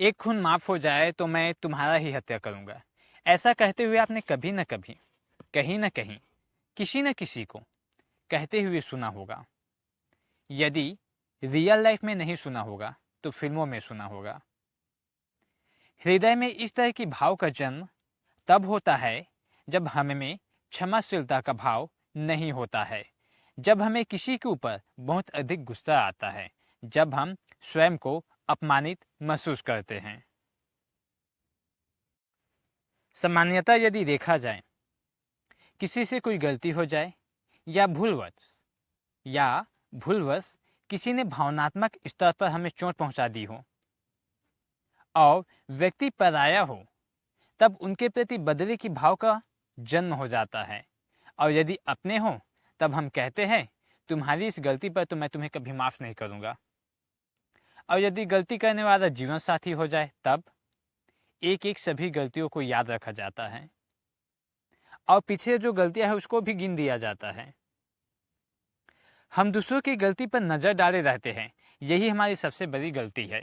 एक खून माफ हो जाए तो मैं तुम्हारा ही हत्या करूंगा। ऐसा कहते हुए आपने कभी न कभी, कहीं न कहीं, किसी न किसी को कहते हुए सुना होगा। यदि रियल लाइफ में नहीं सुना होगा तो फिल्मों में सुना होगा। हृदय में इस तरह की भाव का जन्म तब होता है जब हमें क्षमाशीलता का भाव नहीं होता है, जब हमें किसी के ऊपर बहुत अधिक गुस्सा आता है, जब हम स्वयं को अपमानित महसूस करते हैं। सामान्यतः यदि देखा जाए, किसी से कोई गलती हो जाए या या भूलवश किसी ने भावनात्मक स्तर पर हमें चोट पहुंचा दी हो और व्यक्ति पराया हो, तब उनके प्रति बदले की भाव का जन्म हो जाता है। और यदि अपने हो, तब हम कहते हैं तुम्हारी इस गलती पर तो मैं तुम्हें कभी माफ नहीं करूंगा। और यदि गलती करने वाला जीवन साथी हो जाए, तब एक एक सभी गलतियों को याद रखा जाता है और पीछे जो गलतियां है उसको भी गिन दिया जाता है। हम दूसरों की गलती पर नजर डाले रहते हैं, यही हमारी सबसे बड़ी गलती है,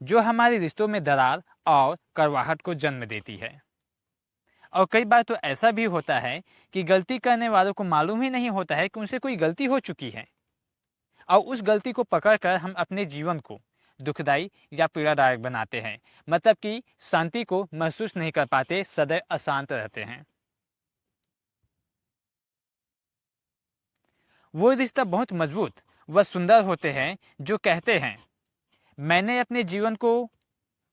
जो हमारे रिश्तों में दरार और कड़वाहट को जन्म देती है। और कई बार तो ऐसा भी होता है कि गलती करने वालों को मालूम ही नहीं होता है कि उनसे कोई गलती हो चुकी है, और उस गलती को पकड़कर हम अपने जीवन को दुखदायी या पीड़ादायक बनाते हैं। मतलब कि शांति को महसूस नहीं कर पाते, सदैव अशांत रहते हैं। वो रिश्ता बहुत मजबूत व सुंदर होते हैं जो कहते हैं मैंने अपने जीवन को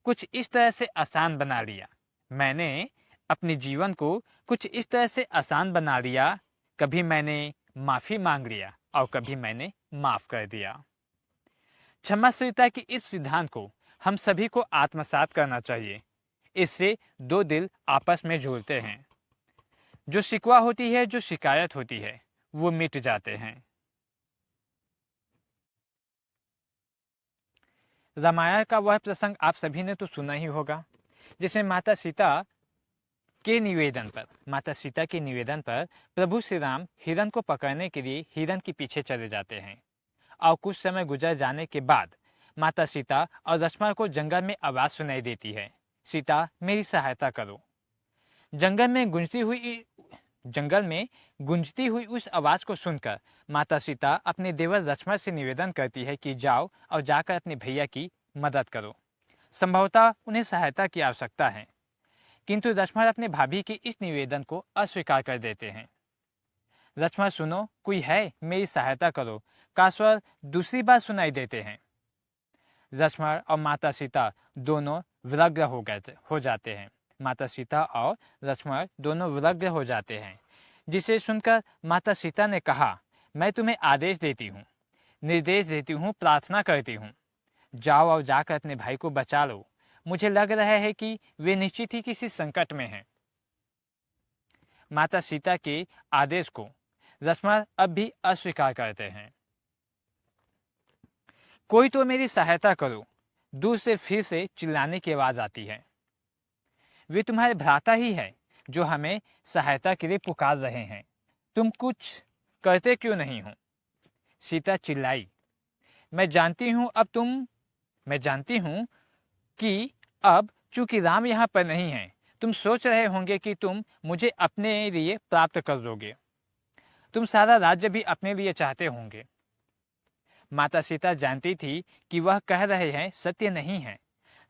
कुछ इस तरह से आसान बना लिया, मैंने अपने जीवन को कुछ इस तरह से आसान बना लिया, कभी मैंने माफी मांग लिया और कभी मैंने माफ कर दिया। क्षमाशीलता के इस सिद्धांत को हम सभी को आत्मसात करना चाहिए। इससे दो दिल आपस में जुड़ते हैं, जो शिकवा होती है, जो शिकायत होती है, वो मिट जाते हैं। रामायण का वह प्रसंग आप सभी ने तो सुना ही होगा, जिसमें माता सीता के निवेदन पर प्रभु श्री राम हिरण को पकड़ने के लिए हिरण के पीछे चले जाते हैं। और कुछ समय गुजर जाने के बाद माता सीता और लक्ष्मण को जंगल में आवाज सुनाई देती है, सीता मेरी सहायता करो। जंगल में गुंजती हुई उस आवाज को सुनकर माता सीता अपने देवर लक्ष्मण से निवेदन करती है कि जाओ और जाकर अपने भैया की मदद करो। संभवतः उन्हें सहायता की आवश्यकता है, किंतु लक्ष्मण अपने भाभी के इस निवेदन को अस्वीकार कर देते हैं। लक्ष्मण सुनो, कोई है, मेरी सहायता करो का स्वर दूसरी बार सुनाई देते हैं। लक्ष्मण और माता सीता दोनों विलग्न हो जाते हैं। माता सीता और लक्ष्मण दोनों विलग्न हो जाते हैं, जिसे सुनकर माता सीता ने कहा मैं तुम्हें आदेश देती हूँ, निर्देश देती हूँ, प्रार्थना करती हूँ, जाओ और जाकर अपने भाई को बचा लो। मुझे लग रहा है कि वे निश्चित ही किसी संकट में हैं। माता सीता के आदेश को लक्ष्मण अब भी अस्वीकार करते हैं। कोई तो मेरी सहायता करो, दूर से फिर से चिल्लाने की आवाज आती है। वे तुम्हारे भ्राता ही है जो हमें सहायता के लिए पुकार रहे हैं, तुम कुछ करते क्यों नहीं हो? सीता चिल्लाई, मैं जानती हूं कि अब चूंकि राम यहाँ पर नहीं है, तुम सोच रहे होंगे कि तुम मुझे अपने लिए प्राप्त कर दोगे, तुम सारा राज्य भी अपने लिए चाहते होंगे। माता सीता जानती थी कि वह कह रहे हैं सत्य नहीं है।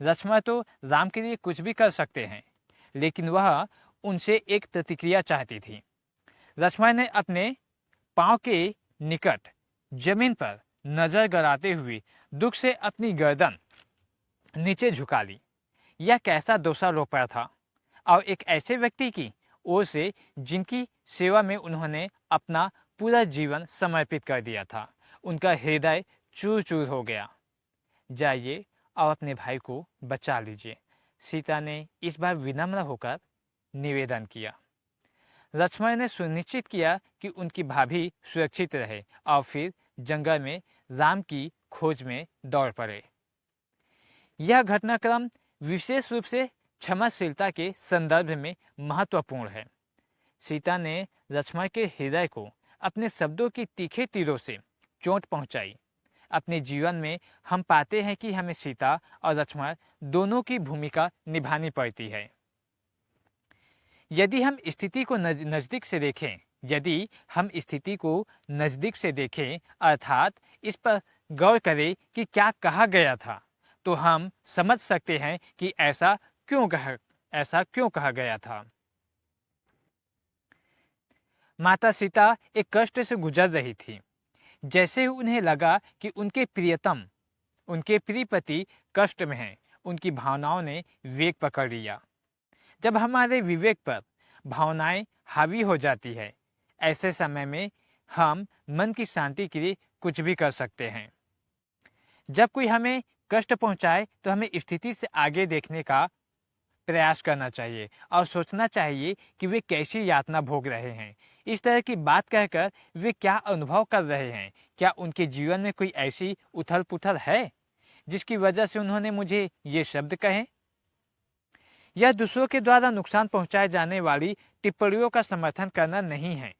लक्ष्मण तो राम के लिए कुछ भी कर सकते हैं, लेकिन वह उनसे एक प्रतिक्रिया चाहती थी। लक्ष्मण ने अपने पांव के निकट जमीन पर नजर गड़ाते हुए दुख से अपनी गर्दन नीचे झुका ली। यह कैसा दोषारोपण था, और एक ऐसे व्यक्ति की ओर से जिनकी सेवा में उन्होंने अपना पूरा जीवन समर्पित कर दिया था। उनका हृदय चूर चूर हो गया। जाइए और अपने भाई को बचा लीजिए, सीता ने इस बार विनम्र होकर निवेदन किया। लक्ष्मण ने सुनिश्चित किया कि उनकी भाभी सुरक्षित रहे और फिर जंगल में राम की खोज में दौड़ पड़े। यह घटनाक्रम विशेष रूप से क्षमाशीलता के संदर्भ में महत्वपूर्ण है। सीता ने लक्ष्मण के हृदय को अपने शब्दों की तीखे तीरों से चोट पहुंचाई। अपने जीवन में हम पाते हैं कि हमें सीता और लक्ष्मण दोनों की भूमिका निभानी पड़ती है। यदि हम स्थिति को नज़दीक से देखें यदि हम स्थिति को नज़दीक से देखें अर्थात इस पर गौर करें कि क्या कहा गया था, तो हम समझ सकते हैं कि ऐसा क्यों कहा गया था। माता सीता एक कष्ट से गुजर रही थी। जैसे ही उन्हें लगा कि उनके प्रिय पति कष्ट में हैं, उनकी भावनाओं ने वेग पकड़ लिया। जब हमारे विवेक पर भावनाएं हावी हो जाती है, ऐसे समय में हम मन की शांति के लिए कुछ भी कर सकते हैं। जब कोई हमें कष्ट पहुंचाए तो हमें स्थिति से आगे देखने का प्रयास करना चाहिए और सोचना चाहिए कि वे कैसी यातना भोग रहे हैं। इस तरह की बात कहकर वे क्या अनुभव कर रहे हैं, क्या उनके जीवन में कोई ऐसी उथल पुथल है जिसकी वजह से उन्होंने मुझे ये शब्द कहे। यह दूसरों के द्वारा नुकसान पहुंचाए जाने वाली टिप्पणियों का समर्थन करना नहीं है,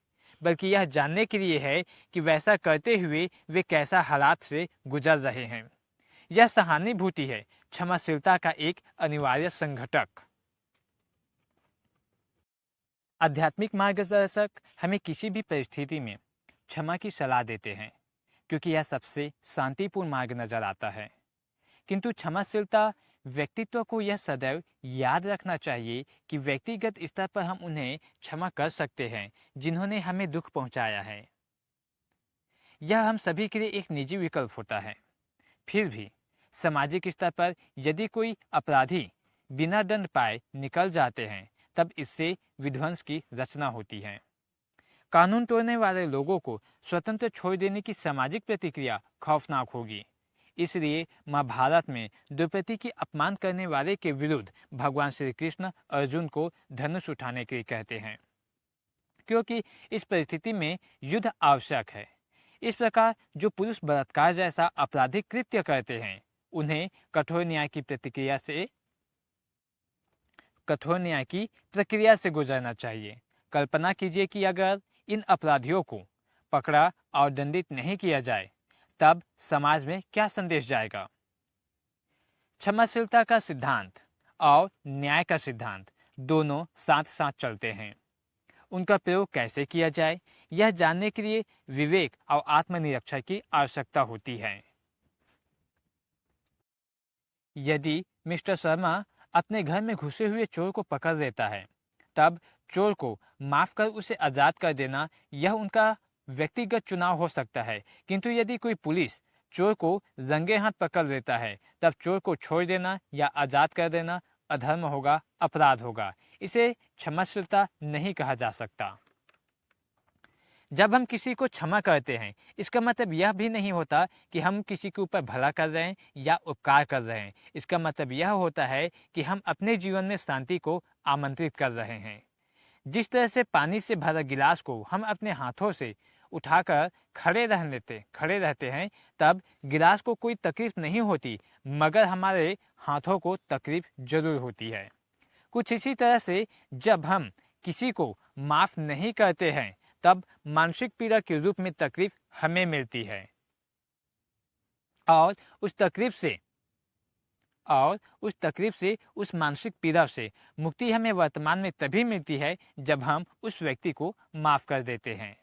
बल्कि यह जानने के लिए है कि वैसा करते हुए वे कैसा हालात से गुजर रहे हैं। यह सहानुभूति है, क्षमाशीलता का एक अनिवार्य संघटक। आध्यात्मिक मार्गदर्शक हमें किसी भी परिस्थिति में क्षमा की सलाह देते हैं, क्योंकि यह सबसे शांतिपूर्ण मार्ग नजर आता है। किंतु क्षमाशीलता व्यक्तित्व को यह सदैव याद रखना चाहिए कि व्यक्तिगत स्तर पर हम उन्हें क्षमा कर सकते हैं जिन्होंने हमें दुख पहुंचाया है। यह हम सभी के लिए एक निजी विकल्प होता है। फिर भी सामाजिक स्तर पर यदि कोई अपराधी बिना दंड पाए निकल जाते हैं, तब इससे विध्वंस की रचना होती है। कानून तोड़ने वाले लोगों को स्वतंत्र छोड़ देने की सामाजिक प्रतिक्रिया खौफनाक होगी। इसलिए महाभारत में द्रौपदी की अपमान करने वाले के विरुद्ध भगवान श्री कृष्ण अर्जुन को धनुष उठाने के लिए कहते हैं, क्योंकि इस परिस्थिति में युद्ध आवश्यक है। इस प्रकार जो पुरुष बलात्कार जैसा आपराधिक कृत्य करते हैं, उन्हें कठोर न्याय की प्रक्रिया से गुजरना चाहिए। कल्पना कीजिए कि अगर इन अपराधियों को पकड़ा और दंडित नहीं किया जाए, तब समाज में क्या संदेश जाएगा। क्षमाशीलता का सिद्धांत और न्याय का सिद्धांत दोनों साथ साथ चलते हैं। उनका प्रयोग कैसे किया जाए, यह जानने के लिए विवेक और आत्मनिरीक्षण की आवश्यकता होती है। यदि मिस्टर शर्मा अपने घर में घुसे हुए चोर को पकड़ लेता है, तब चोर को माफ कर उसे आज़ाद कर देना यह उनका व्यक्तिगत चुनाव हो सकता है। किंतु यदि कोई पुलिस चोर को रंगे हाथ पकड़ लेता है, तब चोर को छोड़ देना या आज़ाद कर देना अधर्म होगा, अपराध होगा। इसे क्षमाशीलता नहीं कहा जा सकता। जब हम किसी को क्षमा करते हैं, इसका मतलब यह भी नहीं होता कि हम किसी के ऊपर भला कर रहे हैं या उपकार कर रहे हैं। इसका मतलब यह होता है कि हम अपने जीवन में शांति को आमंत्रित कर रहे हैं। जिस तरह से पानी से भरा गिलास को हम अपने हाथों से उठाकर खड़े रहते हैं, तब गिलास को कोई तकलीफ नहीं होती, मगर हमारे हाथों को तकलीफ जरूर होती है। कुछ इसी तरह से जब हम किसी को माफ नहीं करते हैं, तब मानसिक पीड़ा के रूप में तकलीफ हमें मिलती है और उस तकलीफ से उस मानसिक पीड़ा से मुक्ति हमें वर्तमान में तभी मिलती है जब हम उस व्यक्ति को माफ कर देते हैं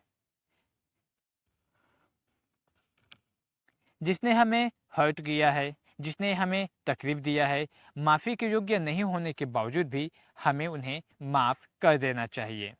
जिसने हमें हर्ट किया है, जिसने हमें तकलीफ दिया है। माफ़ी के योग्य नहीं होने के बावजूद भी हमें उन्हें माफ़ कर देना चाहिए।